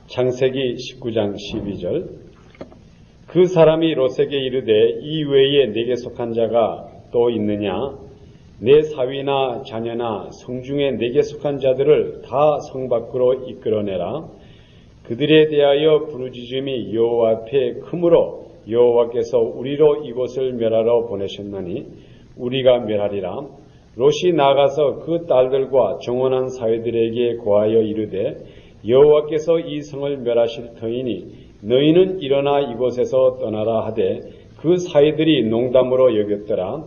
창세기 19장 12절. 그 사람이 롯에게 이르되 이 외에 내게 속한 자가 또 있느냐? 내 사위나 자녀나 성중에 내게 속한 자들을 다 성 밖으로 이끌어내라. 그들에 대하여 부르짖음이 여호와 앞에 크므로 여호와께서 우리로 이곳을 멸하러 보내셨나니 우리가 멸하리라. 롯이 나가서 그 딸들과 정원한 사위들에게 고하여 이르되 여호와께서 이 성을 멸하실 터이니 너희는 일어나 이곳에서 떠나라 하되 그 사위들이 농담으로 여겼더라.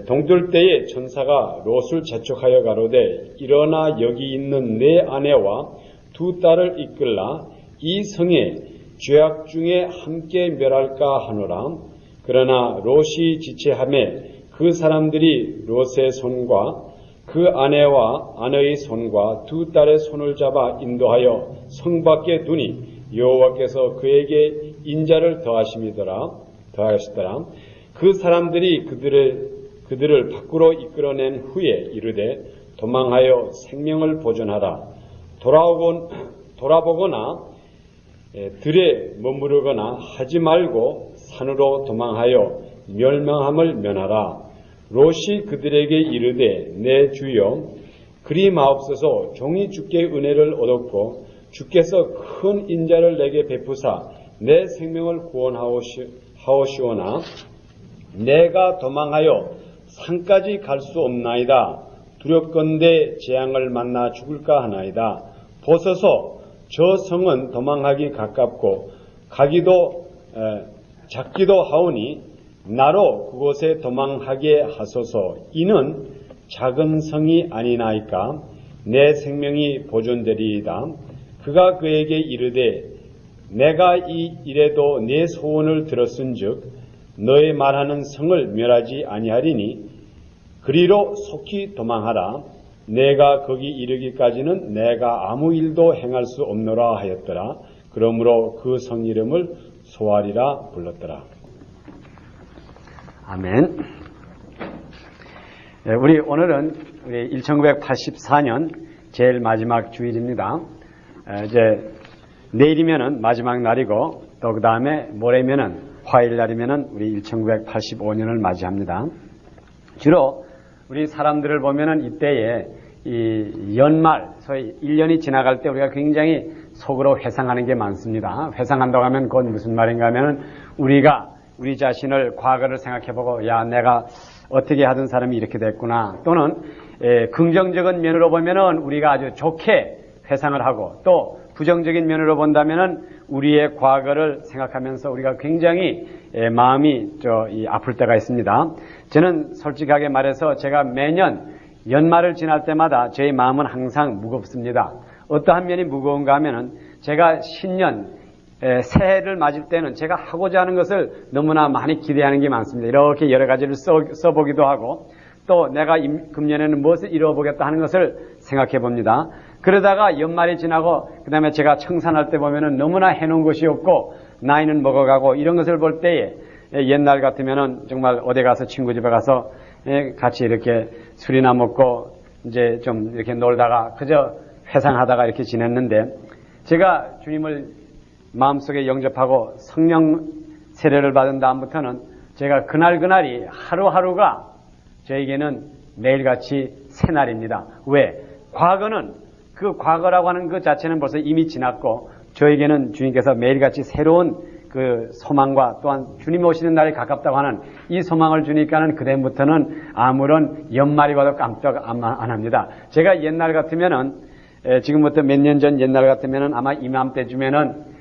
동들 때에 천사가 롯을 재촉하여 가로되 일어나 여기 있는 내 아내와 두 딸을 이끌라. 이 성에 죄악 중에 함께 멸할까 하노라. 그러나 롯이 지체하매 그 사람들이 롯의 손과 그 아내와 아내의 손과 두 딸의 손을 잡아 인도하여 성 밖에 두니 여호와께서 그에게 인자를 더하시더라. 그 사람들이 그들을 밖으로 이끌어낸 후에 이르되 도망하여 생명을 보존하라. 돌아보거나 들에 머무르거나 하지 말고 산으로 도망하여 멸망함을 면하라. 롯이 그들에게 이르되 내 주여 그리 마옵소서. 종이 주께 은혜를 얻었고 주께서 큰 인자를 내게 베푸사 내 생명을 구원하오시오나 내가 도망하여 산까지 갈 수 없나이다. 두렵건대 재앙을 만나 죽을까 하나이다. 보소서 저 성은 도망하기 가깝고 가기도 작기도 하오니 나로 그곳에 도망하게 하소서. 이는 작은 성이 아니나이까 내 생명이 보존되리이다. 그가 그에게 이르되 내가 이 일에도 내 소원을 들었은즉 너의 말하는 성을 멸하지 아니하리니 그리로 속히 도망하라. 내가 거기 이르기까지는 내가 아무 일도 행할 수 없노라 하였더라. 그러므로 그 성 이름을 소알이라 불렀더라. 아멘. 우리 오늘은 우리 1984년 제일 마지막 주일입니다. 이제 내일이면은 마지막 날이고 또 그 다음에 모레면은 화요일 날이면은 우리 1985년을 맞이합니다. 주로 우리 사람들을 보면은 이때에 이 연말, 소위 1년이 지나갈 때 우리가 굉장히 속으로 회상하는 게 많습니다. 회상한다고 하면 그건 무슨 말인가 하면은 우리가 우리 자신을 과거를 생각해보고 야 내가 어떻게 하던 사람이 이렇게 됐구나. 또는 긍정적인 면으로 보면은 우리가 아주 좋게 회상을 하고 또 부정적인 면으로 본다면은 우리의 과거를 생각하면서 우리가 굉장히 마음이 아플 때가 있습니다. 저는 솔직하게 말해서 제가 매년 연말을 지날 때마다 저의 마음은 항상 무겁습니다. 어떠한 면이 무거운가 하면은 제가 신년 새해를 맞을 때는 제가 하고자 하는 것을 너무나 많이 기대하는 게 많습니다. 이렇게 여러 가지를 써보기도 하고 또 내가 금년에는 무엇을 이루어보겠다 하는 것을 생각해 봅니다. 그러다가 연말이 지나고 그 다음에 제가 청산할 때 보면은 너무나 해놓은 것이 없고 나이는 먹어가고 이런 것을 볼 때에 옛날 같으면은 정말 어디 가서 친구 집에 가서 같이 이렇게 술이나 먹고 이제 좀 이렇게 놀다가 그저 회상하다가 이렇게 지냈는데 제가 주님을 마음속에 영접하고 성령 세례를 받은 다음부터는 제가 그날이 하루하루가 저에게는 매일같이 새날입니다. 왜? 과거는 그 과거라고 하는 그 자체는 벌써 이미 지났고 저에게는 주님께서 매일같이 새로운 그 소망과 또한 주님 오시는 날이 가깝다고 하는 이 소망을 주니까는 그다음부터는 아무런 연말이 와도 깜짝 안 합니다. 제가 옛날 같으면은 지금부터 몇 년 전 옛날 같으면은 아마 이맘때쯤에는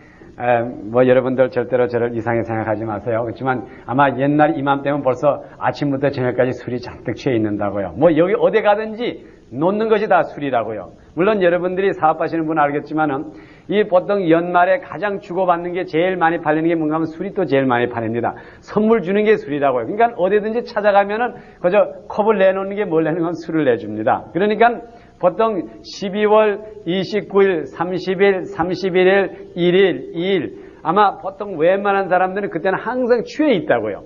뭐 여러분들 절대로 저를 이상하게 생각하지 마세요. 그렇지만 아마 옛날 이맘때면 벌써 아침부터 저녁까지 술이 잔뜩 취해 있는다고요. 뭐 여기 어디 가든지 놓는 것이 다 술이라고요. 물론 여러분들이 사업하시는 분은 알겠지만은 이 보통 연말에 가장 주고받는 게 제일 많이 팔리는 게 뭔가 하면 술이 또 제일 많이 팔립니다. 선물 주는 게 술이라고요. 그러니까 어디든지 찾아가면은 그저 컵을 내놓는 게 뭘 내는 건 술을 내줍니다. 그러니까 보통 12월 29일, 30일, 31일, 1일, 2일 아마 보통 웬만한 사람들은 그때는 항상 취해 있다고요.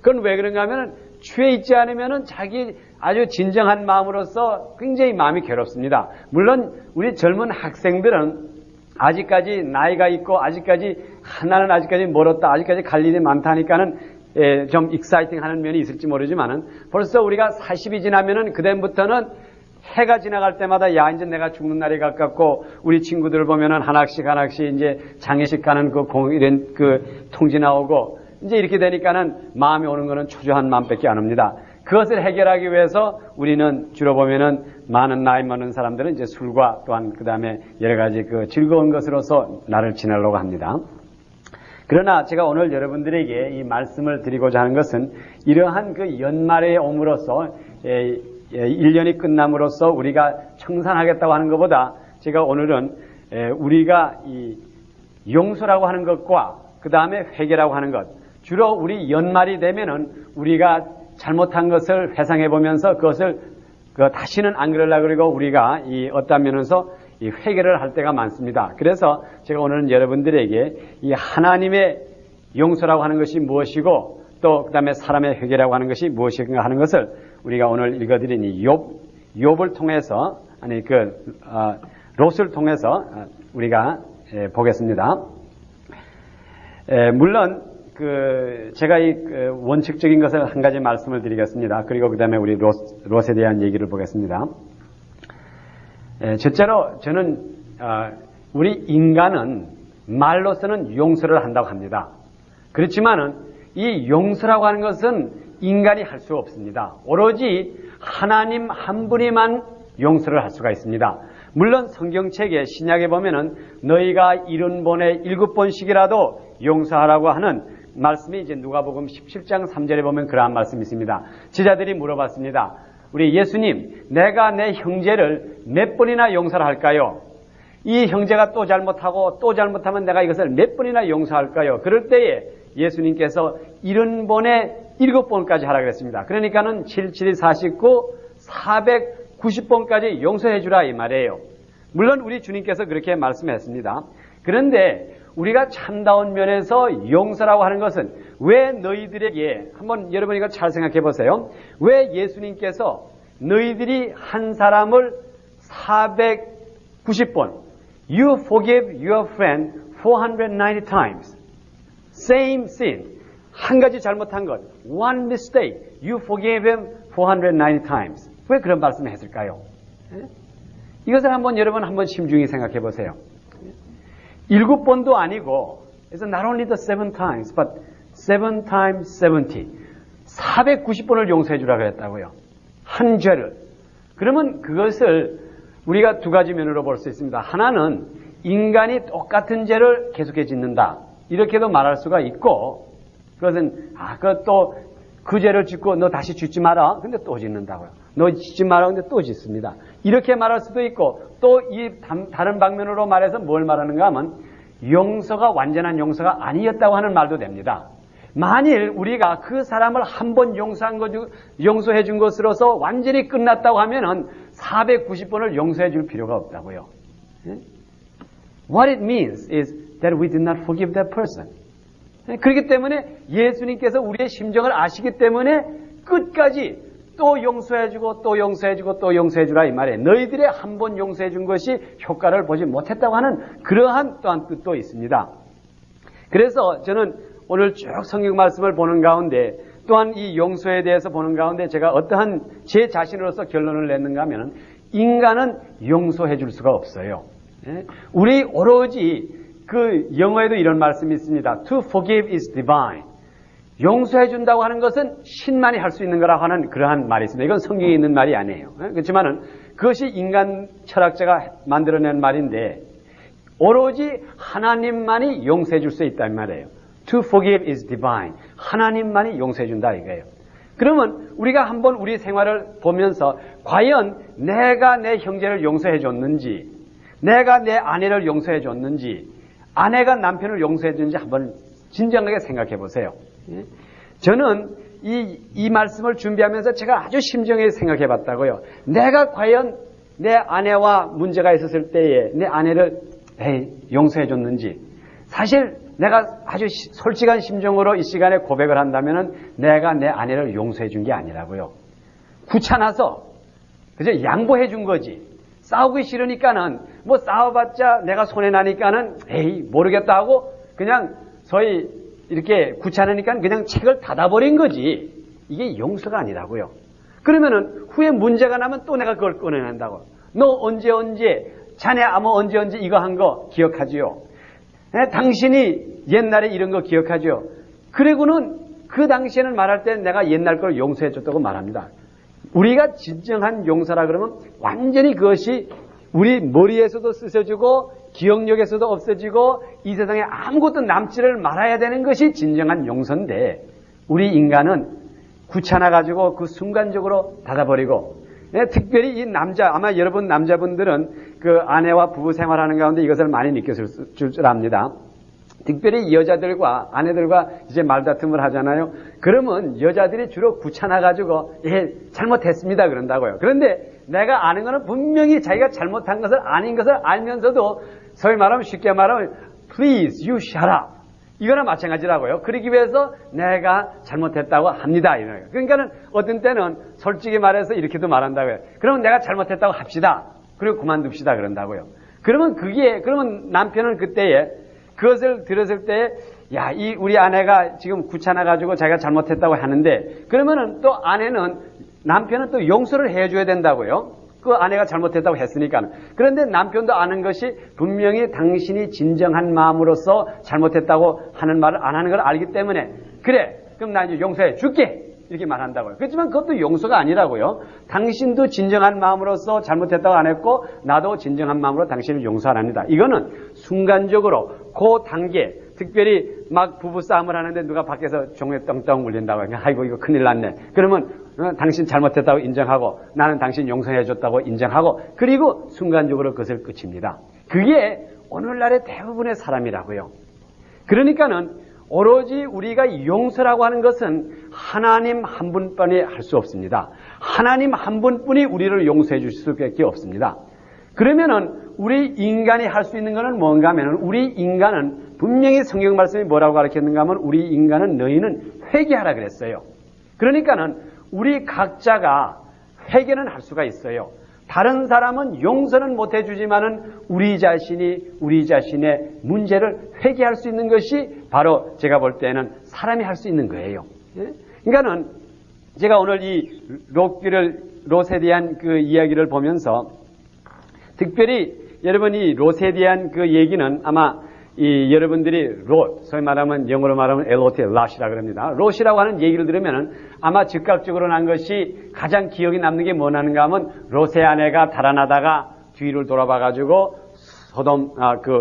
그건 왜 그런가 하면은 취해 있지 않으면은 자기 아주 진정한 마음으로서 굉장히 마음이 괴롭습니다. 물론 우리 젊은 학생들은 아직까지 나이가 있고 아직까지 하나는 아직까지 멀었다. 아직까지 갈 일이 많다니까는 좀 익사이팅하는 면이 있을지 모르지만은 벌써 우리가 40이 지나면은 그다음부터는 해가 지나갈 때마다 야 이제 내가 죽는 날이 가깝고 우리 친구들 보면은 하나씩 이제 장례식 가는 이런 통지 나오고 이제 이렇게 되니까는 마음이 오는 거는 초조한 마음밖에 안 옵니다. 그것을 해결하기 위해서 우리는 주로 보면은 많은 나이 많은 사람들은 이제 술과 또한 그 다음에 여러 가지 즐거운 것으로서 날을 지내려고 합니다. 그러나 제가 오늘 여러분들에게 이 말씀을 드리고자 하는 것은 이러한 연말에 옴으로써 1년이 끝남으로써 우리가 청산하겠다고 하는 것보다 제가 오늘은 우리가 이 용서라고 하는 것과 그 다음에 회개라고 하는 것, 주로 우리 연말이 되면은 우리가 잘못한 것을 회상해 보면서 그것을 다시는 안 그러려고 그러고 우리가 어떤 면에서 이 회개를 할 때가 많습니다. 그래서 제가 오늘은 여러분들에게 이 하나님의 용서라고 하는 것이 무엇이고 또 그 다음에 사람의 회개라고 하는 것이 무엇인가 하는 것을 우리가 오늘 읽어드린 이 욥을 통해서 롯을 통해서 우리가 보겠습니다. 물론 제가 이 원칙적인 것을 한 가지 말씀을 드리겠습니다. 그리고 그 다음에 우리 롯에 대한 얘기를 보겠습니다. 첫째로 저는 우리 인간은 말로서는 용서를 한다고 합니다. 그렇지만은 이 용서라고 하는 것은 인간이 할 수 없습니다. 오로지 하나님 한 분이만 용서를 할 수가 있습니다. 물론 성경책에 신약에 보면은 너희가 70번에 7번씩이라도 용서하라고 하는 말씀이 이제 누가복음 17장 3절에 보면 그러한 말씀이 있습니다. 제자들이 물어봤습니다. 우리 예수님, 내가 내 형제를 몇 번이나 용서를 할까요? 이 형제가 또 잘못하면 내가 이것을 몇 번이나 용서할까요? 그럴 때에 예수님께서 70번에 7번까지 하라 그랬습니다. 그러니까는 7, 7이 49, 490번까지 용서해 주라 이 말이에요. 물론 우리 주님께서 그렇게 말씀했습니다. 그런데 우리가 참다운 면에서 용서라고 하는 것은 왜 너희들에게 한번 여러분 이거 잘 생각해 보세요. 왜 예수님께서 너희들이 한 사람을 490번 You forgive your friend 490 times. Same sin. 한 가지 잘못한 것. One mistake. You forgave him 490 times. 왜 그런 말씀을 했을까요? 이것을 여러분 한번 심중히 생각해 보세요. 7번도 아니고, 그래서 not only the 7 times, but 7 times 70. 490번을 용서해 주라고 했다고요. 한 죄를. 그러면 그것을 우리가 두 가지 면으로 볼 수 있습니다. 하나는 인간이 똑같은 죄를 계속해 짓는다. 이렇게도 말할 수가 있고, 그것은, 그것도 그 죄를 짓고 너 다시 짓지 마라. 근데 또 짓는다고요. 너 짓지 마라. 근데 또 짓습니다. 이렇게 말할 수도 있고, 또 이 다른 방면으로 말해서 뭘 말하는가 하면, 용서가 완전한 용서가 아니었다고 하는 말도 됩니다. 만일 우리가 그 사람을 한 번 용서해 준 것으로서 완전히 끝났다고 하면은 490번을 용서해 줄 필요가 없다고요. What it means is that we did not forgive that person. 그렇기 때문에 예수님께서 우리의 심정을 아시기 때문에 끝까지 또 용서해주고 또 용서해주고 또 용서해주라 이 말이에요. 너희들의 한 번 용서해준 것이 효과를 보지 못했다고 하는 그러한 또한 뜻도 있습니다. 그래서 저는 오늘 쭉 성경 말씀을 보는 가운데 또한 이 용서에 대해서 보는 가운데 제가 어떠한 제 자신으로서 결론을 냈는가 하면 인간은 용서해 줄 수가 없어요. 우리 오로지 영어에도 이런 말씀이 있습니다. To forgive is divine. 용서해 준다고 하는 것은 신만이 할 수 있는 거라고 하는 그러한 말이 있습니다. 이건 성경에 있는 말이 아니에요. 그렇지만은 그것이 인간 철학자가 만들어낸 말인데 오로지 하나님만이 용서해 줄 수 있다는 말이에요. To forgive is divine. 하나님만이 용서해 준다 이거예요. 그러면 우리가 한번 우리 생활을 보면서 과연 내가 내 형제를 용서해 줬는지, 내가 내 아내를 용서해 줬는지, 아내가 남편을 용서해 줬는지 한번 진정하게 생각해 보세요. 저는 이 말씀을 준비하면서 제가 아주 심정하게 생각해 봤다고요. 내가 과연 내 아내와 문제가 있었을 때에 내 아내를 용서해 줬는지, 사실 내가 아주 솔직한 심정으로 이 시간에 고백을 한다면은 내가 내 아내를 용서해 준 게 아니라고요. 귀찮아서 그저 양보해 준 거지. 싸우기 싫으니까는 뭐 싸워봤자 내가 손해나니까는 에이 모르겠다 하고 그냥 소위 이렇게 귀찮으니까 그냥 책을 닫아버린 거지. 이게 용서가 아니라고요. 그러면은 후에 문제가 나면 또 내가 그걸 꺼내낸다고. 너 언제 자네 아무 언제 이거 한 거 기억하지요? 당신이 옛날에 이런 거 기억하죠? 그리고는 그 당시에는 말할 때 내가 옛날 걸 용서해 줬다고 말합니다. 우리가 진정한 용서라 그러면 완전히 그것이 우리 머리에서도 쓰여지고 기억력에서도 없어지고 이 세상에 아무것도 남지를 말아야 되는 것이 진정한 용서인데 우리 인간은 귀찮아가지고 그 순간적으로 닫아버리고 특별히 이 남자 아마 여러분 남자분들은 그 아내와 부부 생활하는 가운데 이것을 많이 느꼈을 줄 압니다. 특별히 여자들과 아내들과 이제 말다툼을 하잖아요. 그러면 여자들이 주로 귀찮아가지고 잘못했습니다 그런다고요. 그런데 내가 아는 거는 분명히 자기가 잘못한 것을 아닌 것을 알면서도 소위 말하면 쉽게 말하면 Please you shut up. 이거나 마찬가지라고요. 그러기 위해서 내가 잘못했다고 합니다. 그러니까는 어떤 때는 솔직히 말해서 이렇게도 말한다고요. 그러면 내가 잘못했다고 합시다. 그리고 그만둡시다 그런다고요. 그러면 남편은 그때에 그것을 들었을 때, 야, 우리 아내가 지금 귀찮아가지고 자기가 잘못했다고 하는데, 그러면은 또 남편은 또 용서를 해줘야 된다고요. 그 아내가 잘못했다고 했으니까. 그런데 남편도 아는 것이 분명히 당신이 진정한 마음으로서 잘못했다고 하는 말을 안 하는 걸 알기 때문에, 그래, 그럼 나 이제 용서해 줄게. 이렇게 말한다고요. 그렇지만 그것도 용서가 아니라고요. 당신도 진정한 마음으로서 잘못했다고 안 했고 나도 진정한 마음으로 당신을 용서 안 합니다. 이거는 순간적으로 그 단계, 특별히 막 부부싸움을 하는데 누가 밖에서 종에 떵떵 울린다고 하니까 아이고 이거 큰일 났네. 그러면 당신 잘못했다고 인정하고 나는 당신 용서해줬다고 인정하고 그리고 순간적으로 그것을 끝입니다. 그게 오늘날의 대부분의 사람이라고요. 그러니까는 오로지 우리가 용서라고 하는 것은 하나님 한 분뿐이 할 수 없습니다. 하나님 한 분뿐이 우리를 용서해 주실 수밖에 없습니다. 그러면은 우리 인간이 할 수 있는 것은 뭔가 하면은 우리 인간은 분명히 성경 말씀이 뭐라고 가르쳤는가 하면 우리 인간은 너희는 회개하라 그랬어요. 그러니까는 우리 각자가 회개는 할 수가 있어요. 다른 사람은 용서는 못 해주지만은 우리 자신의 문제를 회개할 수 있는 것이 바로 제가 볼 때는 사람이 할 수 있는 거예요. 그러니까는 제가 오늘 이 롯에 대한 그 이야기를 보면서 특별히 여러분이 롯에 대한 그 얘기는 아마 여러분들이 소위 말하면 영어로 말하면 LOT, 롯이라고 합니다. 롯이라고 하는 얘기를 들으면 아마 즉각적으로 난 것이 가장 기억이 남는 게 뭐냐는가 하면 롯의 아내가 달아나다가 뒤를 돌아봐가지고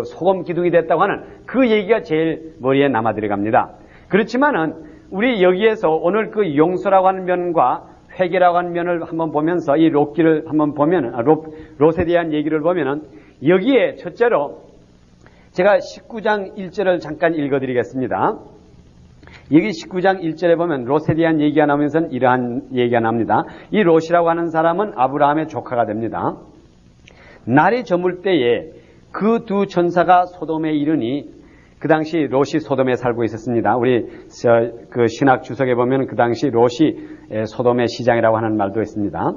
소금 기둥이 됐다고 하는 그 얘기가 제일 머리에 남아 들어갑니다. 그렇지만은 우리 여기에서 오늘 그 용서라고 하는 면과 회개라고 하는 면을 한번 보면서 이 롯기를 한번 보면 롯에 대한 얘기를 보면은 여기에 첫째로 제가 19장 1절을 잠깐 읽어드리겠습니다. 여기 19장 1절에 보면 롯에 대한 얘기가 나오면서 이러한 얘기가 납니다. 이 롯이라고 하는 사람은 아브라함의 조카가 됩니다. 날이 저물 때에 그 두 천사가 소돔에 이르니 그 당시 롯이 소돔에 살고 있었습니다. 우리 그 신학 주석에 보면 그 당시 롯이 소돔의 시장이라고 하는 말도 있습니다.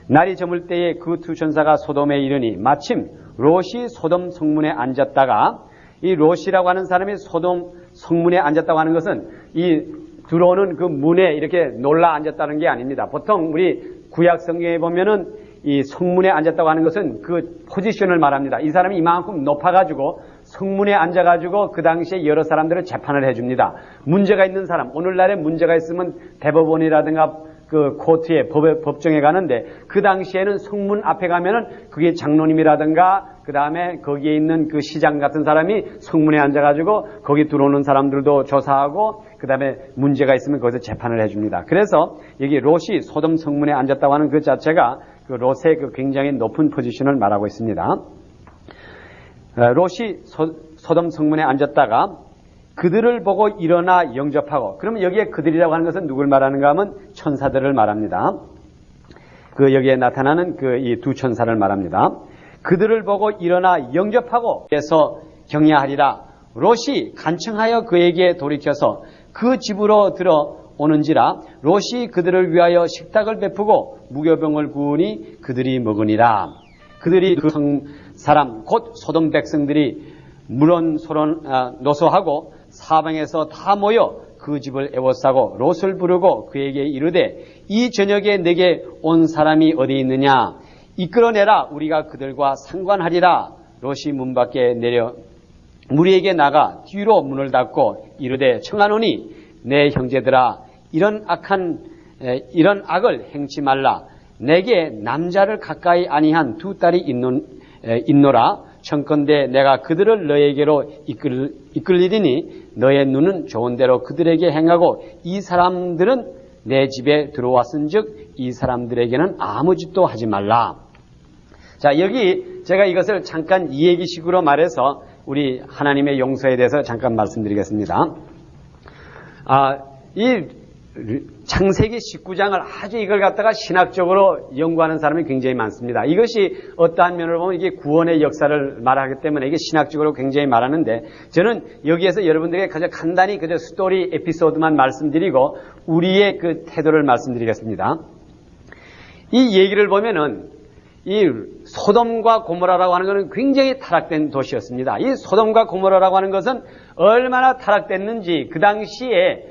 날이 저물 때에 그 두 천사가 소돔에 이르니 마침 롯이 소돔 성문에 앉았다가 이 롯이라고 하는 사람이 소돔 성문에 앉았다고 하는 것은 이 들어오는 그 문에 이렇게 놀라 앉았다는 게 아닙니다. 보통 우리 구약 성경에 보면은 이 성문에 앉았다고 하는 것은 그 포지션을 말합니다. 이 사람이 이만큼 높아가지고 성문에 앉아가지고 그 당시에 여러 사람들을 재판을 해줍니다. 문제가 있는 사람, 오늘날에 문제가 있으면 대법원이라든가 그 코트에 법정에 가는데 그 당시에는 성문 앞에 가면은 그게 장로님이라든가 그 다음에 거기에 있는 그 시장 같은 사람이 성문에 앉아가지고 거기 들어오는 사람들도 조사하고 그 다음에 문제가 있으면 거기서 재판을 해줍니다. 그래서 여기 롯이 소돔 성문에 앉았다고 하는 그 자체가 그 롯의 그 굉장히 높은 포지션을 말하고 있습니다. 롯이 소돔 성문에 앉았다가 그들을 보고 일어나 영접하고, 그러면 여기에 그들이라고 하는 것은 누굴 말하는가 하면 천사들을 말합니다. 그 여기에 나타나는 그 이 두 천사를 말합니다. 그들을 보고 일어나 영접하고 해서 격려하리라. 롯이 간청하여 그에게 돌이켜서 그 집으로 들어오는지라. 롯이 그들을 위하여 식탁을 베푸고 무교병을 구우니 그들이 먹으니라. 그들이 그 사람 곧 소돔 백성들이 물론 노소하고 사방에서 다 모여 그 집을 애워싸고 롯을 부르고 그에게 이르되 이 저녁에 내게 온 사람이 어디 있느냐 이끌어내라 우리가 그들과 상관하리라. 롯이 문 밖에 내려 무리에게 나가 뒤로 문을 닫고 이르되 청하노니 내 형제들아 이런 악을 행치 말라. 내게 남자를 가까이 아니한 두 딸이 있노라. 청컨대 내가 그들을 너에게로 이끌리리니 너의 눈은 좋은 대로 그들에게 행하고 이 사람들은 내 집에 들어왔은즉 이 사람들에게는 아무 짓도 하지 말라. 자, 여기 제가 이것을 잠깐 이 얘기식으로 말해서 우리 하나님의 용서에 대해서 잠깐 말씀드리겠습니다. 이 창세기 19장을 아주 이걸 갖다가 신학적으로 연구하는 사람이 굉장히 많습니다. 이것이 어떠한 면으로 보면 이게 구원의 역사를 말하기 때문에 이게 신학적으로 굉장히 말하는데 저는 여기에서 여러분들에게 그저 간단히 그저 스토리 에피소드만 말씀드리고 우리의 그 태도를 말씀드리겠습니다. 이 얘기를 보면은 이 소돔과 고모라라고 하는 것은 굉장히 타락된 도시였습니다. 이 소돔과 고모라라고 하는 것은 얼마나 타락됐는지 그 당시에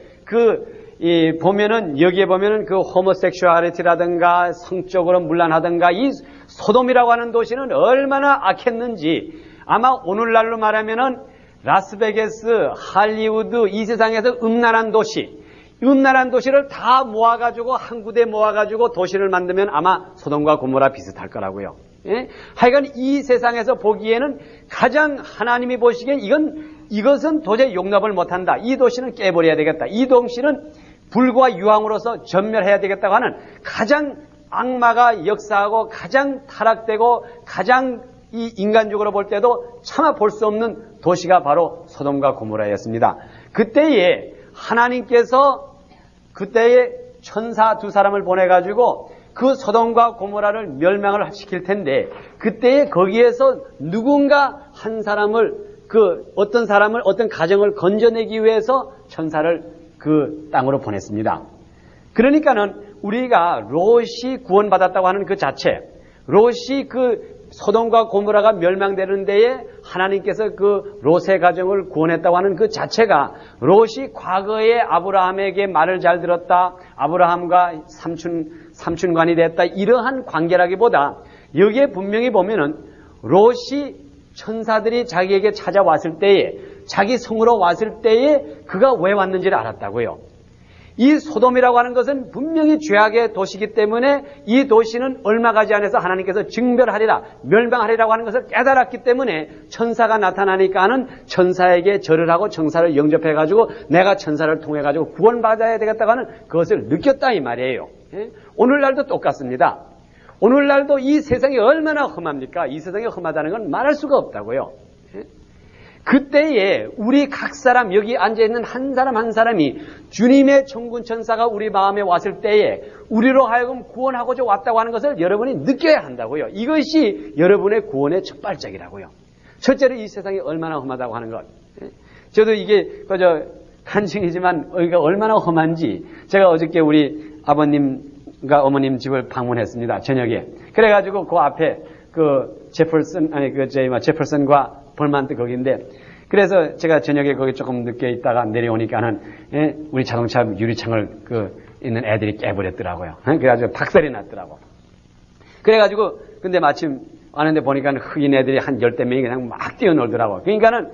보면은 여기에 보면은 그 호모섹슈얼리티라든가 성적으로 문란하든가 이 소돔이라고 하는 도시는 얼마나 악했는지 아마 오늘날로 말하면은 라스베가스, 할리우드 이 세상에서 음란한 도시를 다 모아가지고 한 군데 모아가지고 도시를 만들면 아마 소돔과 고모라 비슷할 거라고요. 예? 하여간 이 세상에서 보기에는 가장 하나님이 보시기엔 이것은 도저히 용납을 못한다. 이 도시는 깨버려야 되겠다. 이 도시는 불과 유황으로서 전멸해야 되겠다고 하는 가장 악마가 역사하고 가장 타락되고 가장 이 인간적으로 볼 때도 차마 볼 수 없는 도시가 바로 소돔과 고모라였습니다. 그때에 하나님께서 그때에 천사 두 사람을 보내가지고 그 소돔과 고모라를 멸망을 시킬 텐데 그때에 거기에서 누군가 한 사람을 어떤 가정을 건져내기 위해서 천사를 그 땅으로 보냈습니다. 그러니까는 우리가 롯이 구원받았다고 하는 그 자체, 롯이 그 소돔과 고모라가 멸망되는 데에 하나님께서 그 롯의 가정을 구원했다고 하는 그 자체가 롯이 과거에 아브라함에게 말을 잘 들었다, 아브라함과 삼촌관이 됐다 이러한 관계라기보다 여기에 분명히 보면은 롯이 천사들이 자기에게 찾아왔을 때에 자기 성으로 왔을 때에 그가 왜 왔는지를 알았다고요. 이 소돔이라고 하는 것은 분명히 죄악의 도시이기 때문에 이 도시는 얼마 가지 않아서 하나님께서 징별하리라, 멸망하리라고 하는 것을 깨달았기 때문에 천사가 나타나니까 하는 천사에게 절을 하고 천사를 영접해가지고 내가 천사를 통해가지고 구원받아야 되겠다고 하는 그것을 느꼈다 이 말이에요. 오늘날도 똑같습니다. 오늘날도 이 세상이 얼마나 험합니까? 이 세상이 험하다는 건 말할 수가 없다고요. 그때에 우리 각 사람 여기 앉아있는 한 사람 한 사람이 주님의 천군 천사가 우리 마음에 왔을 때에 우리로 하여금 구원하고자 왔다고 하는 것을 여러분이 느껴야 한다고요. 이것이 여러분의 구원의 첫 발짝이라고요. 첫째로 이 세상이 얼마나 험하다고 하는 것. 저도 이게 그저 간증이지만 여기가 얼마나 험한지 제가 어저께 우리 아버님과 어머님 집을 방문했습니다. 저녁에. 그래가지고 그 앞에 제펄슨과 볼만트 거기인데 그래서 제가 저녁에 거기 조금 늦게 있다가 내려오니까는 우리 자동차 유리창을 있는 애들이 깨버렸더라고요. 그래가지고 박살이 났더라고. 그래가지고 근데 마침 왔는데 보니까 흑인 애들이 한 10대 명이 그냥 막 뛰어놀더라고. 그러니까는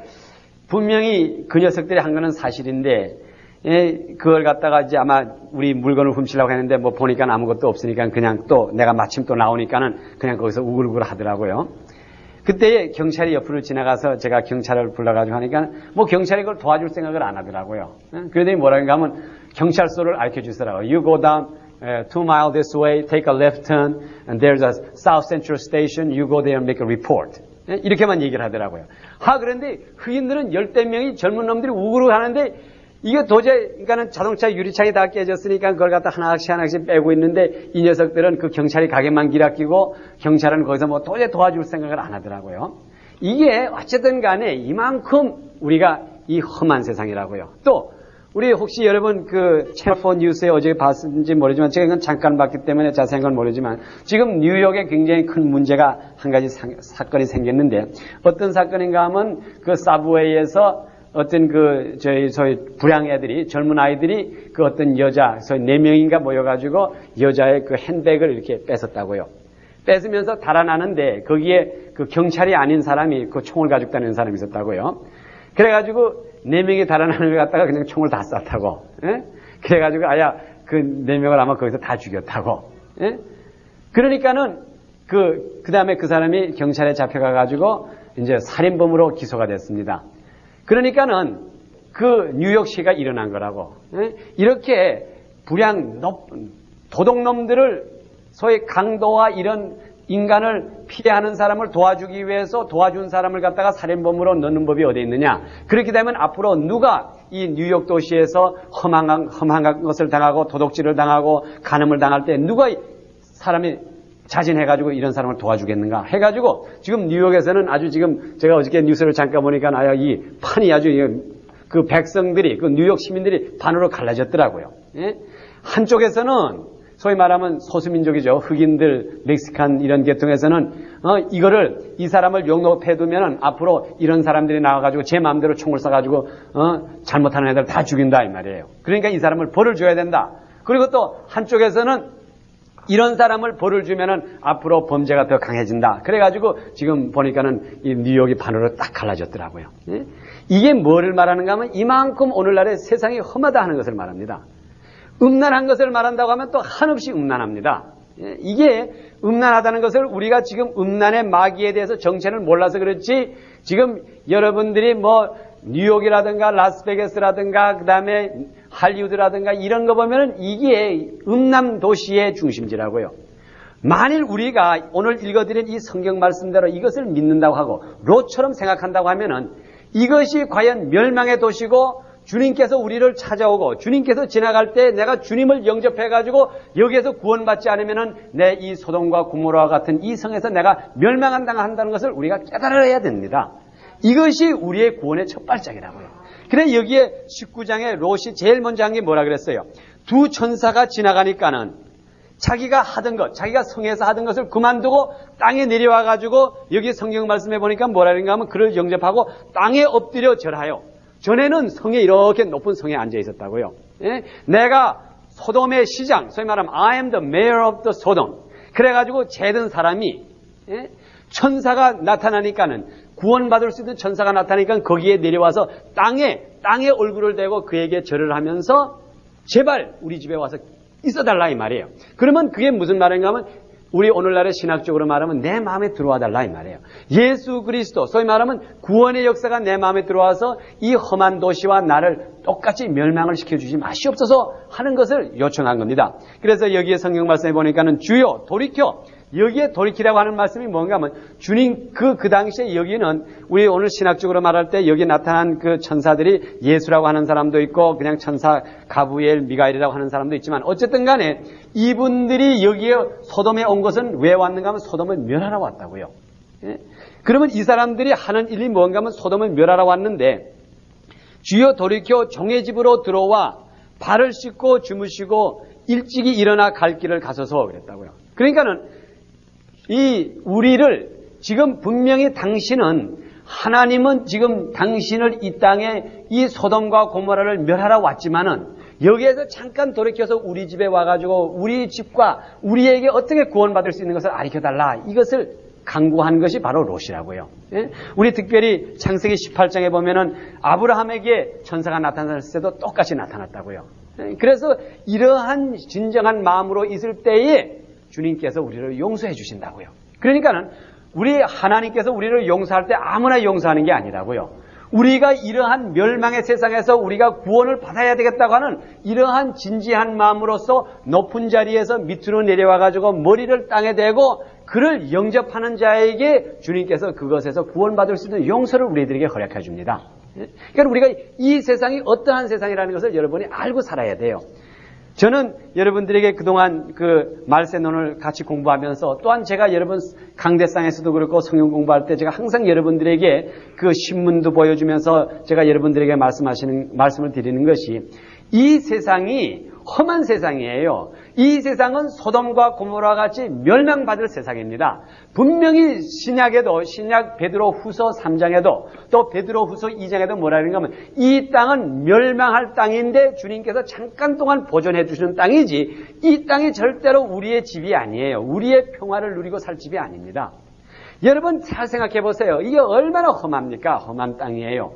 분명히 그 녀석들이 한 거는 사실인데 그걸 갖다가 이제 아마 우리 물건을 훔치려고 했는데 뭐 보니까 아무것도 없으니까 그냥 또 내가 마침 또 나오니까는 그냥 거기서 우글우글 하더라고요. 그때 경찰이 옆으로 지나가서 제가 경찰을 불러가지고 하니까 뭐 경찰이 그걸 도와줄 생각을 안 하더라고요. 그러더니 뭐라고 하면 경찰서를 알려주더라고요. You go down 2 miles this way, take a left turn, and there's a South Central Station. You go there and make a report. 이렇게만 얘기를 하더라고요. 그런데 흑인들은 10대 명이 젊은 놈들이 우글우글 하는데 이게 도저히, 그러니까는 자동차 유리창이 다 깨졌으니까 그걸 갖다 하나씩 빼고 있는데 이 녀석들은 그 경찰이 가게만 기락끼고 경찰은 거기서 뭐 도저히 도와줄 생각을 안 하더라고요. 이게 어쨌든 간에 이만큼 우리가 이 험한 세상이라고요. 또 우리 혹시 여러분 그 채널 4 뉴스에 어제 봤는지 모르지만 제가 이건 잠깐 봤기 때문에 자세한 건 모르지만 지금 뉴욕에 굉장히 큰 문제가 한 가지 사건이 생겼는데 어떤 사건인가 하면 그 사브웨이에서 어떤 그 소위 불량 애들이 젊은 아이들이 그 어떤 여자 소위 4명인가 모여가지고 여자의 그 핸백을 이렇게 뺏었다고요. 뺏으면서 달아나는데 거기에 그 경찰이 아닌 사람이 그 총을 가지고 다니는 사람이 있었다고요. 그래가지고 4명이 달아나는 걸 갖다가 그냥 총을 다 쐈다고. 예? 그래가지고 아야 그 4명을 아마 거기서 다 죽였다고. 예? 그러니까는 그 다음에 그 사람이 경찰에 잡혀가가지고 이제 살인범으로 기소가 됐습니다. 그러니까는 그 뉴욕시가 일어난 거라고. 예? 이렇게 도둑놈들을 소위 강도와 이런 인간을 피해하는 사람을 도와주기 위해서 도와준 사람을 갖다가 살인범으로 넣는 법이 어디 있느냐. 그렇게 되면 앞으로 누가 이 뉴욕 도시에서 험한 것을 당하고 도둑질을 당하고 간음을 당할 때 누가 사람이 자진해가지고 이런 사람을 도와주겠는가 해가지고 지금 뉴욕에서는 아주 지금 제가 어저께 뉴스를 잠깐 보니까 이 판이 아주 그 백성들이 그 뉴욕 시민들이 반으로 갈라졌더라고요. 예? 한쪽에서는 소위 말하면 소수민족이죠. 흑인들, 멕시칸 이런 계통에서는 이거를 이 사람을 용납해두면은 앞으로 이런 사람들이 나와가지고 제 마음대로 총을 쏴가지고 잘못하는 애들 다 죽인다 이 말이에요. 그러니까 이 사람을 벌을 줘야 된다. 그리고 또 한쪽에서는 이런 사람을 벌을 주면은 앞으로 범죄가 더 강해진다. 그래가지고 지금 보니까는 이 뉴욕이 반으로 딱 갈라졌더라고요. 예? 이게 뭐를 말하는가 하면 이만큼 오늘날의 세상이 험하다 하는 것을 말합니다. 음란한 것을 말한다고 하면 또 한없이 음란합니다. 이게 음란하다는 것을 우리가 지금 음란의 마귀에 대해서 정체를 몰라서 그렇지 지금 여러분들이 뭐 뉴욕이라든가 라스베가스라든가 그 다음에 할리우드라든가 이런 거 보면은 이게 음란 도시의 중심지라고요. 만일 우리가 오늘 읽어드린 이 성경 말씀대로 이것을 믿는다고 하고 롯처럼 생각한다고 하면은 이것이 과연 멸망의 도시고 주님께서 우리를 찾아오고 주님께서 지나갈 때 내가 주님을 영접해가지고 여기에서 구원받지 않으면은 내 이 소돔과 고모라와 같은 이 성에서 내가 멸망한다는 것을 우리가 깨달아야 됩니다. 이것이 우리의 구원의 첫 발짝이라고요. 그래 여기에 19장에 롯이 제일 먼저 한 게 뭐라 그랬어요? 두 천사가 지나가니까는 자기가 하던 것, 자기가 성에서 하던 것을 그만두고 땅에 내려와가지고 여기 성경 말씀해 보니까 뭐라는가 하면 그를 영접하고 땅에 엎드려 절하여. 전에는 성에 이렇게 높은 성에 앉아 있었다고요. 예? 내가 소돔의 시장, 소위 말하면 I am the mayor of the Sodom. 그래가지고 재든 사람이 천사가 나타나니까는 구원받을 수 있는 천사가 나타나니까 거기에 내려와서 땅에 얼굴을 대고 그에게 절을 하면서 제발 우리 집에 와서 있어달라 이 말이에요. 그러면 그게 무슨 말인가 하면 우리 오늘날의 신학적으로 말하면 내 마음에 들어와 달라 이 말이에요. 예수 그리스도, 소위 말하면 구원의 역사가 내 마음에 들어와서 이 험한 도시와 나를 똑같이 멸망을 시켜주지 마시옵소서 하는 것을 요청한 겁니다. 그래서 여기에 성경 말씀에 보니까는 주여 돌이켜, 여기에 돌이키라고 하는 말씀이 뭔가 하면 주님 그 당시에 여기는 우리 오늘 신학적으로 말할 때 여기 나타난 그 천사들이 예수라고 하는 사람도 있고 그냥 천사 가브리엘, 미가엘이라고 하는 사람도 있지만 어쨌든 간에 이분들이 여기에 소돔에 온 것은 왜 왔는가 하면 소돔을 멸하러 왔다고요. 예? 그러면 이 사람들이 하는 일이 뭔가 하면 소돔을 멸하러 왔는데 주여 돌이켜 종의 집으로 들어와 발을 씻고 주무시고 일찍이 일어나 갈 길을 가소서 그랬다고요. 그러니까는 우리를 지금 분명히 당신은 하나님은 지금 당신을 이 땅에 이 소돔과 고모라를 멸하러 왔지만은 여기에서 잠깐 돌이켜서 우리 집에 와가지고 우리 집과 우리에게 어떻게 구원받을 수 있는 것을 알려달라. 이것을 강구한 것이 바로 롯이라고요. 예? 우리 특별히 창세기 18장에 보면은 아브라함에게 천사가 나타났을 때도 똑같이 나타났다고요. 예? 그래서 이러한 진정한 마음으로 있을 때에 주님께서 우리를 용서해 주신다고요. 그러니까는 우리 하나님께서 우리를 용서할 때 아무나 용서하는 게 아니라고요. 우리가 이러한 멸망의 세상에서 우리가 구원을 받아야 되겠다고 하는 이러한 진지한 마음으로서 높은 자리에서 밑으로 내려와가지고 머리를 땅에 대고 그를 영접하는 자에게 주님께서 그것에서 구원받을 수 있는 용서를 우리들에게 허락해 줍니다. 그러니까 우리가 이 세상이 어떠한 세상이라는 것을 여러분이 알고 살아야 돼요. 저는 여러분들에게 그동안 그 말세논을 같이 공부하면서 또한 제가 여러분 강대상에서도 그렇고 성경 공부할 때 제가 항상 여러분들에게 그 신문도 보여주면서 제가 여러분들에게 말씀을 드리는 것이 이 세상이 험한 세상이에요. 이 세상은 소돔과 고모라 같이 멸망받을 세상입니다. 분명히 신약에도 신약 베드로 후서 3장에도 또 베드로 후서 2장에도 뭐라 그러는가 하면 이 땅은 멸망할 땅인데 주님께서 잠깐 동안 보존해 주시는 땅이지 이 땅이 절대로 우리의 집이 아니에요. 우리의 평화를 누리고 살 집이 아닙니다. 여러분 잘 생각해 보세요. 이게 얼마나 험합니까? 험한 땅이에요.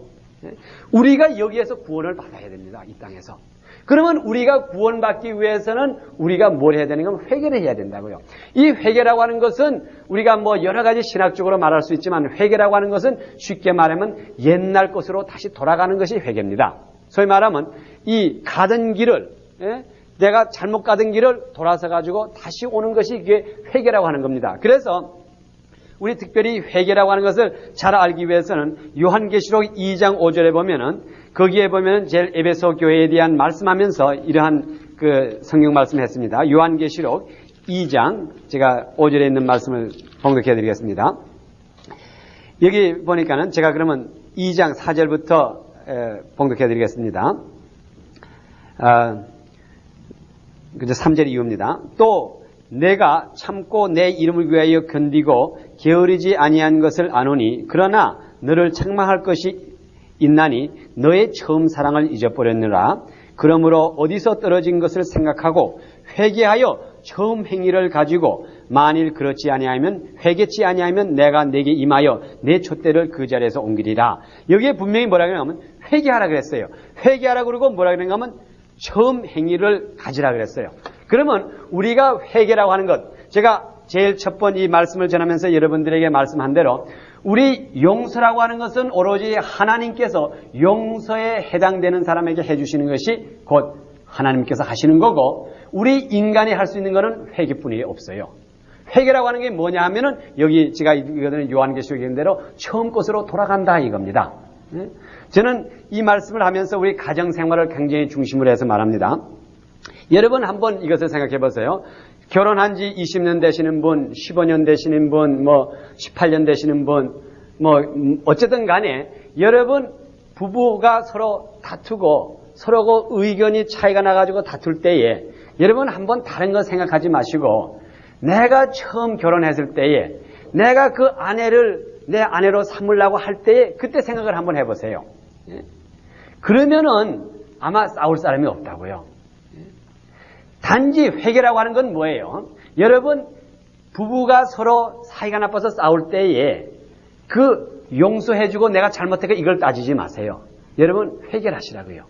우리가 여기에서 구원을 받아야 됩니다. 이 땅에서. 그러면 우리가 구원받기 위해서는 우리가 뭘 해야 되는 건 회개를 해야 된다고요. 이 회개라고 하는 것은 우리가 뭐 여러 가지 신학적으로 말할 수 있지만 회개라고 하는 것은 쉽게 말하면 옛날 것으로 다시 돌아가는 것이 회개입니다. 소위 말하면 이 가던 길을 내가 잘못 가던 길을 돌아서 가지고 다시 오는 것이 이게 회개라고 하는 겁니다. 그래서 우리 특별히 회개라고 하는 것을 잘 알기 위해서는 요한계시록 2장 5절에 보면은 거기에 보면은 제일 에베소 교회에 대한 말씀하면서 이러한 그 성경 말씀을 했습니다. 요한계시록 2장 제가 5절에 있는 말씀을 봉독해 드리겠습니다. 여기 보니까는 제가 그러면 2장 4절부터 봉독해 드리겠습니다. 3절 이후입니다. 또 내가 참고 내 이름을 위하여 견디고 게으르지 아니한 것을 아노니 그러나 너를 책망할 것이 있나니 너의 처음 사랑을 잊어버렸느라. 그러므로 어디서 떨어진 것을 생각하고 회개하여 처음 행위를 가지고 만일 그렇지 아니하면 회개치 아니하면 내가 내게 임하여 내 촛대를 그 자리에서 옮기리라. 여기에 분명히 뭐라 그러냐면 회개하라 그랬어요. 회개하라 그러고 뭐라 그러는가 하면 처음 행위를 가지라 그랬어요. 그러면 우리가 회개라고 하는 것, 제가 제일 첫 번 이 말씀을 전하면서 여러분들에게 말씀한 대로 우리 용서라고 하는 것은 오로지 하나님께서 용서에 해당되는 사람에게 해주시는 것이 곧 하나님께서 하시는 거고 우리 인간이 할 수 있는 것은 회개뿐이 없어요. 회개라고 하는 게 뭐냐 하면은 여기 제가 이거는 요한계시록에 있는 대로 처음 것으로 돌아간다 이겁니다. 저는 이 말씀을 하면서 우리 가정생활을 굉장히 중심으로 해서 말합니다. 여러분 한번 이것을 생각해 보세요. 결혼한 지 20년 되시는 분, 15년 되시는 분, 18년 되시는 분, 어쨌든 간에 여러분 부부가 서로 다투고 서로 의견이 차이가 나가지고 다툴 때에 여러분 한번 다른 거 생각하지 마시고 내가 처음 결혼했을 때에 내가 그 아내를 내 아내로 삼으려고 할 때에 그때 생각을 한번 해보세요. 그러면은 아마 싸울 사람이 없다고요. 단지 회개라고 하는 건 뭐예요? 여러분 부부가 서로 사이가 나빠서 싸울 때에 그 용서해주고 내가 잘못했고 이걸 따지지 마세요. 여러분 회개를 하시라고요.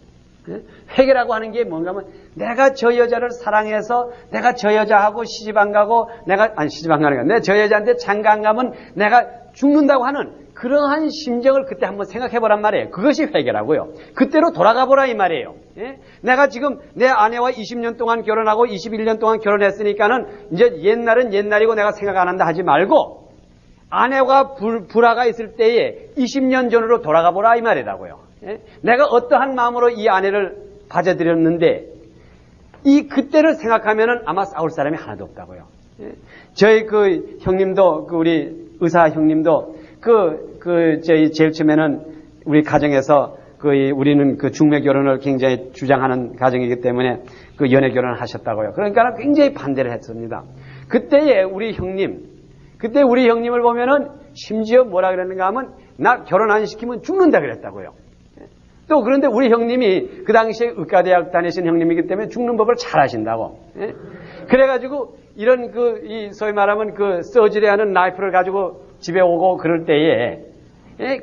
회개라고 하는 게 뭔가 하면 내가 저 여자를 사랑해서 내가 저 여자하고 시집 안 가고 시집 안 가는 거야. 내가 저 여자한테 장가 안 가면 내가 죽는다고 하는 그러한 심정을 그때 한번 생각해 보란 말이에요. 그것이 회개라고요. 그때로 돌아가 보라 이 말이에요. 내가 지금 내 아내와 20년 동안 결혼하고 21년 동안 결혼했으니까는 이제 옛날은 옛날이고 내가 생각 안 한다 하지 말고 아내와 불화가 있을 때에 20년 전으로 돌아가 보라 이 말이라고요. 내가 어떠한 마음으로 이 아내를 받아들였는데 이 그때를 생각하면은 아마 싸울 사람이 하나도 없다고요. 저희 그 형님도 우리 의사 형님도 저희 제일 처음에는 우리 가정에서 우리는 그 중매 결혼을 굉장히 주장하는 가정이기 때문에 그 연애 결혼을 하셨다고요. 그러니까 굉장히 반대를 했습니다. 그때 우리 형님을 보면은 심지어 뭐라 그랬는가 하면 나 결혼 안 시키면 죽는다 그랬다고요. 또 그런데 우리 형님이 그 당시에 의과대학 다니신 형님이기 때문에 죽는 법을 잘 아신다고. 그래가지고 이런 소위 말하면 서저리하는 나이프를 가지고 집에 오고 그럴 때에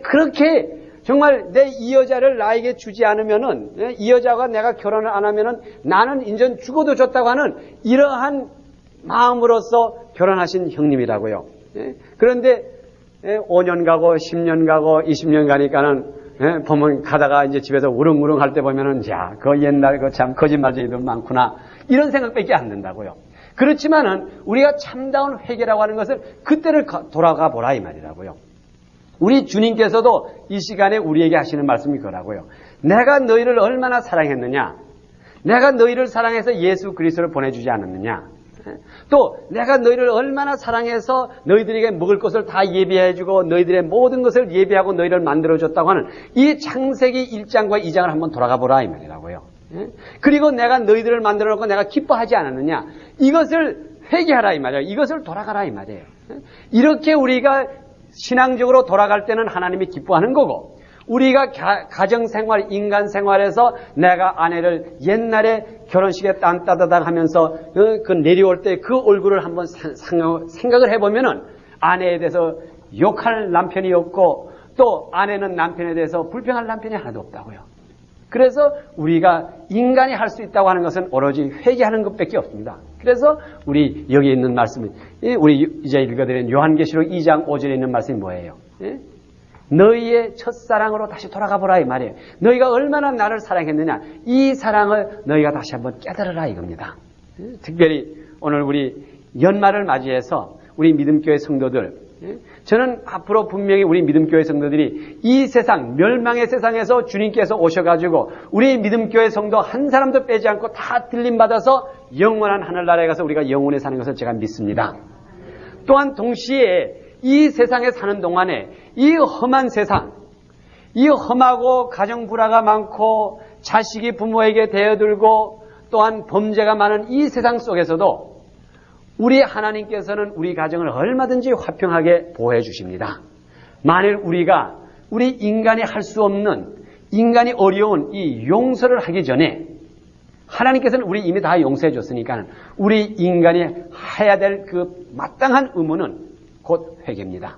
그렇게 정말 내 이 여자를 나에게 주지 않으면은 이 여자가 내가 결혼을 안 하면은 나는 인전 죽어도 좋다고 하는 이러한 마음으로서 결혼하신 형님이라고요. 그런데 5년 가고 10년 가고 20년 가니까는 보면 가다가 이제 집에서 우릉우릉 할 때 보면은 야, 그 옛날 참 거짓말쟁이들 많구나 이런 생각밖에 안 든다고요. 그렇지만은 우리가 참다운 회개라고 하는 것을 그때를 돌아가 보라 이 말이라고요. 우리 주님께서도 이 시간에 우리에게 하시는 말씀이 그거라고요. 내가 너희를 얼마나 사랑했느냐. 내가 너희를 사랑해서 예수 그리스도를 보내주지 않았느냐? 또 내가 너희를 얼마나 사랑해서 너희들에게 먹을 것을 다 예비해주고 너희들의 모든 것을 예비하고 너희를 만들어줬다고 하는 이 창세기 1장과 2장을 한번 돌아가 보라 이 말이라고요. 그리고 내가 너희들을 만들어 놓고 내가 기뻐하지 않았느냐? 이것을 회개하라 이 말이에요. 이것을 돌아가라 이 말이에요. 이렇게 우리가 신앙적으로 돌아갈 때는 하나님이 기뻐하는 거고, 우리가 가정생활, 인간생활에서 내가 아내를 옛날에 결혼식에 땀 따다닥 하면서 그 내려올 때 그 얼굴을 한번 생각을 해보면은 아내에 대해서 욕할 남편이 없고 또 아내는 남편에 대해서 불평할 남편이 하나도 없다고요. 그래서 우리가 인간이 할 수 있다고 하는 것은 오로지 회개하는 것밖에 없습니다. 그래서 우리 여기 있는 말씀은 우리 이제 읽어드린 요한계시록 2장 5절에 있는 말씀이 뭐예요? 너희의 첫사랑으로 다시 돌아가 보라 이 말이에요. 너희가 얼마나 나를 사랑했느냐, 이 사랑을 너희가 다시 한번 깨달으라 이겁니다. 특별히 오늘 우리 연말을 맞이해서 우리 믿음교회 성도들, 저는 앞으로 분명히 우리 믿음교회 성도들이 이 세상, 멸망의 세상에서 주님께서 오셔가지고 우리 믿음교회 성도 한 사람도 빼지 않고 다 들림받아서 영원한 하늘나라에 가서 우리가 영원히 사는 것을 제가 믿습니다. 또한 동시에 이 세상에 사는 동안에 이 험한 세상, 이 험하고 가정 불화가 많고 자식이 부모에게 대어들고 또한 범죄가 많은 이 세상 속에서도 우리 하나님께서는 우리 가정을 얼마든지 화평하게 보호해 주십니다. 만일 우리 인간이 할 수 없는, 인간이 어려운 이 용서를 하기 전에 하나님께서는 우리 이미 다 용서해 줬으니까 우리 인간이 해야 될 그 마땅한 의무는 곧 회개입니다.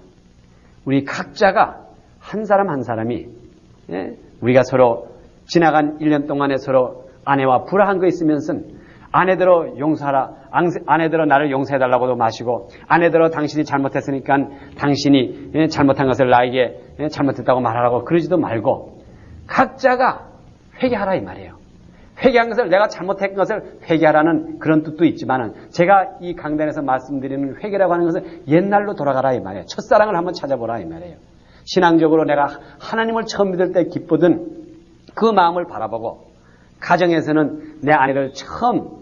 우리 각자가 한 사람 한 사람이 우리가 서로 지나간 1년 동안에 서로 아내와 불화한 거 있으면서 아내들어 용서하라, 아내들어 나를 용서해달라고도 마시고, 아내들어 당신이 잘못했으니까 당신이 잘못한 것을 나에게 잘못했다고 말하라고 그러지도 말고 각자가 회개하라 이 말이에요. 회개한 것을, 내가 잘못한 것을 회개하라는 그런 뜻도 있지만은 제가 이 강단에서 말씀드리는 회개라고 하는 것은 옛날로 돌아가라 이 말이에요. 첫사랑을 한번 찾아보라 이 말이에요. 신앙적으로 내가 하나님을 처음 믿을 때 기쁘던 그 마음을 바라보고, 가정에서는 내 아내를 처음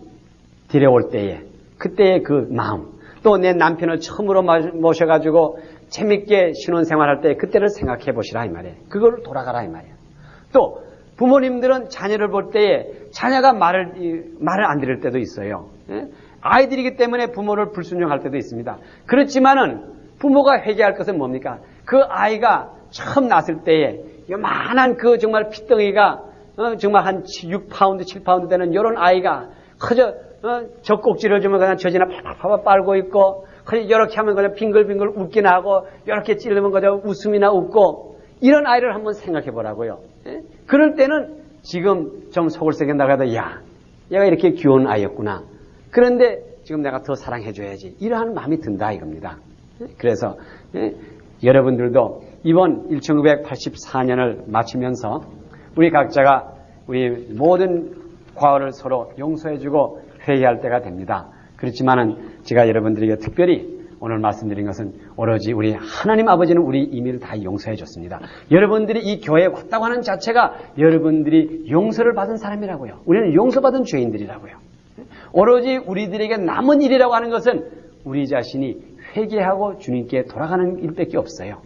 데려올 때에 그때의 그 마음, 또 내 남편을 처음으로 모셔가지고 재밌게 신혼생활할 때 그때를 생각해 보시라 이 말이에요. 그걸 돌아가라 이 말이에요. 또 부모님들은 자녀를 볼 때에 자녀가 말을 안 들을 때도 있어요. 아이들이기 때문에 부모를 불순종할 때도 있습니다. 그렇지만은 부모가 회개할 것은 뭡니까? 그 아이가 처음 낳았을 때에 요만한 그 정말 핏덩이가 정말 한 6파운드, 7파운드 되는 이런 아이가 그저 젖꼭지를 주면 그냥 젖이나 파파 빨고 있고, 이렇게 하면 그냥 빙글빙글 웃기나 하고, 이렇게 찌르면 그저 웃음이나 웃고, 이런 아이를 한번 생각해 보라고요. 그럴 때는 지금 좀 속을 썩인다고 해도, 야, 얘가 이렇게 귀여운 아이였구나. 그런데 지금 내가 더 사랑해줘야지. 이러한 마음이 든다 이겁니다. 그래서 여러분들도 이번 1984년을 마치면서 우리 각자가 우리 모든 과오를 서로 용서해주고 회개할 때가 됩니다. 그렇지만은 제가 여러분들에게 특별히 오늘 말씀드린 것은 오로지 우리 하나님 아버지는 우리 이미를 다 용서해 줬습니다. 여러분들이 이 교회에 왔다고 하는 자체가 여러분들이 용서를 받은 사람이라고요. 우리는 용서받은 죄인들이라고요. 오로지 우리들에게 남은 일이라고 하는 것은 우리 자신이 회개하고 주님께 돌아가는 일밖에 없어요.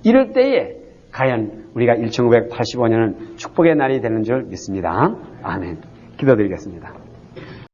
이럴 때에 과연 우리가 1985년은 축복의 날이 되는 줄 믿습니다. 아멘. 기도드리겠습니다.